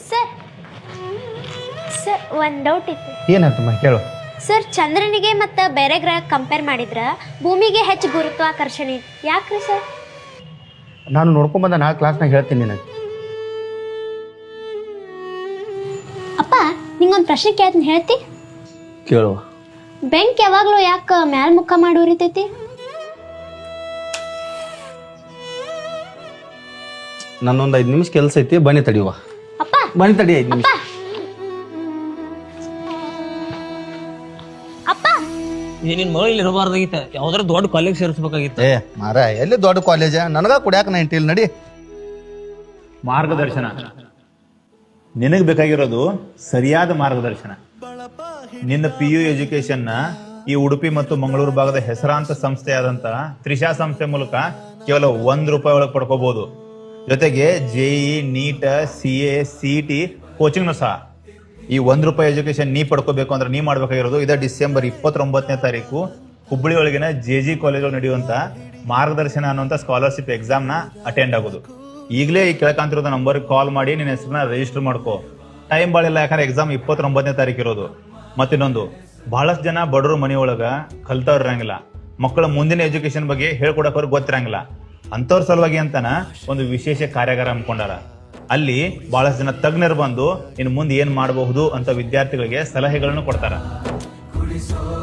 Sir sir ಒಂದು doubt ಇತ್ತು. ಏನಾಯ್ತಮ್ಮ ಕೇಳು. ಸರ್ ಚಂದ್ರನಿಗೆ ಮತ್ತು ಬೇರೆ ಗ್ರಹ ಕಂಪೇರ್ ಮಾಡಿದ್ರೆ ಭೂಮಿಗೆ ಹೆಚ್ಚು ಗುರುತ್ವಾಕರ್ಷಣೆ ಯಾಕ್ರಿ ಸರ್? ನಾನು ನೋಡ್ಕೊಂಬಂದ ನಾಳೆ ಕ್ಲಾಸ್ನಾಗ ಹೇಳ್ತೀನಿ ನಿನಗೆ. ಅಪ್ಪ ನಿಂಗೊಂದು ಪ್ರಶ್ನೆ ಕೇಳ್ತೀನಿ, ಹೇಳ್ತಿ? ಕೇಳುವ. ಬೆಂಕಿ ಯಾವಾಗಲೂ ಯಾಕೆ ಮ್ಯಾಲ್ ಮುಖ ಮಾಡಿ ಉರಿತೈತಿ? ನನ್ನೊಂದು 5 ನಿಮಿಷ ಕೆಲಸ ಐತಿ, ಬನ್ನಿ ತಡಿಯುವ. ಅಪ್ಪ ಬನ್ನಿ ತಡಿ 5 ನಿಮಿಷ. ಅಪ್ಪ ನಿನ್ ಮಗಳು ಇಲ್ಲಿ ಇರಬಾರ್ದಾಗಿತ್ತ, ಯಾವ್ದಾರ ದೊಡ್ಡ ಕಾಲೇಜ್ ಸೇರಿಸ್ಬೇಕಾಗಿತ್ತ. ಏ ಮಾರ, ಎಲ್ಲಿ ದೊಡ್ಡ ಕಾಲೇಜ? ನನಗ ಕುಡಿಯಾಕ 90 ನಡಿ. ಮಾರ್ಗದರ್ಶನ ನಿನಗೆ ಬೇಕಾಗಿರೋದು ಸರಿಯಾದ ಮಾರ್ಗದರ್ಶನ. ನಿನ್ನ PU ಎಜುಕೇಶನ್ನ ಈ ಉಡುಪಿ ಮತ್ತು ಮಂಗಳೂರು ಭಾಗದ ಹೆಸರಾಂತ ಸಂಸ್ಥೆಯಾದಂತ ತ್ರಿಷಾ ಸಂಸ್ಥೆ ಮೂಲಕ ಕೇವಲ ₹1 ಒಳಗೆ ಪಡ್ಕೋಬಹುದು. ಜೊತೆಗೆ JEE, NEET, CA, CET ಕೋಚಿಂಗ್ನು ಸಹ. ಈ ₹1 ಎಜುಕೇಶನ್ ನೀ ಪಡ್ಕೋಬೇಕು ಅಂದ್ರೆ ನೀ ಮಾಡ್ಬೇಕಾಗಿರೋದು ಇದೇ ಡಿಸೆಂಬರ್ 29ನೇ ತಾರೀಕು ಹುಬ್ಬಳ್ಳಿ ಒಳಗಿನ JG ಕಾಲೇಜ್ ನಡೆಯುವಂತ ಮಾರ್ಗದರ್ಶನ ಅನ್ನುವಂಥ ಸ್ಕಾಲರ್ಶಿಪ್ ಎಕ್ಸಾಮ್ನ ಅಟೆಂಡ್ ಆಗೋದು. ಈಗಲೇ ಈ ಕೆಳಕಾಂತಿರೋದ ನಂಬರ್ಗೆ ಕಾಲ್ ಮಾಡಿ ನಿನ್ನ ಹೆಸರನ್ನ ರಿಜಿಸ್ಟರ್ ಮಾಡ್ಕೋ. ಟೈಮ್ ಬಾಳಿಲ್ಲ, ಯಾಕಂದ್ರೆ ಎಕ್ಸಾಮ್ 29ನೇ ತಾರೀಕು ಇರೋದು. ಮತ್ತಿನ್ನೊಂದು, ಬಹಳಷ್ಟು ಜನ ಬಡವರು ಮನೆಯೊಳಗ ಕಲ್ತವ್ರು ಇರಂಗಿಲ್ಲ, ಮಕ್ಕಳ ಮುಂದಿನ ಎಜುಕೇಶನ್ ಬಗ್ಗೆ ಹೇಳ್ಕೊಡಕ್ ಅವ್ರಿಗೆ ಗೊತ್ತಿರಂಗಿಲ್ಲ. ಅಂಥವ್ರ ಸಲುವಾಗಿ ಅಂತಾನ ಒಂದು ವಿಶೇಷ ಕಾರ್ಯಾಗಾರ ಹಮ್ಮಿಕೊಂಡಾರ. ಅಲ್ಲಿ ಬಹಳಷ್ಟು ಜನ ತಜ್ಞರು ಬಂದು ಇನ್ನು ಮುಂದೆ ಏನ್ ಮಾಡಬಹುದು ಅಂತ ವಿದ್ಯಾರ್ಥಿಗಳಿಗೆ ಸಲಹೆಗಳನ್ನು ಕೊಡ್ತಾರ.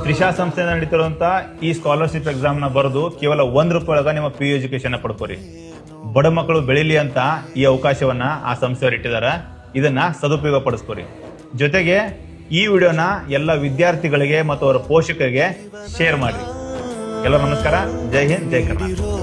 ತ್ರಿಷಾ ಸಂಸ್ಥೆಯಿಂದ ನಡೀತಿರುವಂತ ಈ ಸ್ಕಾಲರ್ಶಿಪ್ ಎಕ್ಸಾಮ್ ನ ಬರೆದು ಕೇವಲ ₹1 ಒಳಗ ನಿಮ್ಮ PU ಎಜುಕೇಶನ್ ಪಡ್ಕೋರಿ. ಬಡ ಮಕ್ಕಳು ಬೆಳಿಲಿ ಅಂತ ಈ ಅವಕಾಶವನ್ನ ಆ ಸಂಸ್ಥೆಯವರು ಇಟ್ಟಿದಾರ. ಇದನ್ನ ಸದುಪಯೋಗ ಪಡಿಸ್ಕೋರಿ. ಜೊತೆಗೆ ಈ ವಿಡಿಯೋನ ಎಲ್ಲ ವಿದ್ಯಾರ್ಥಿಗಳಿಗೆ ಮತ್ತು ಅವರ ಪೋಷಕರಿಗೆ ಶೇರ್ ಮಾಡಿ. ಎಲ್ಲರೂ ನಮಸ್ಕಾರ. ಜೈ ಹಿಂದ್, ಜೈ ಕರ್ನಾಟಕ.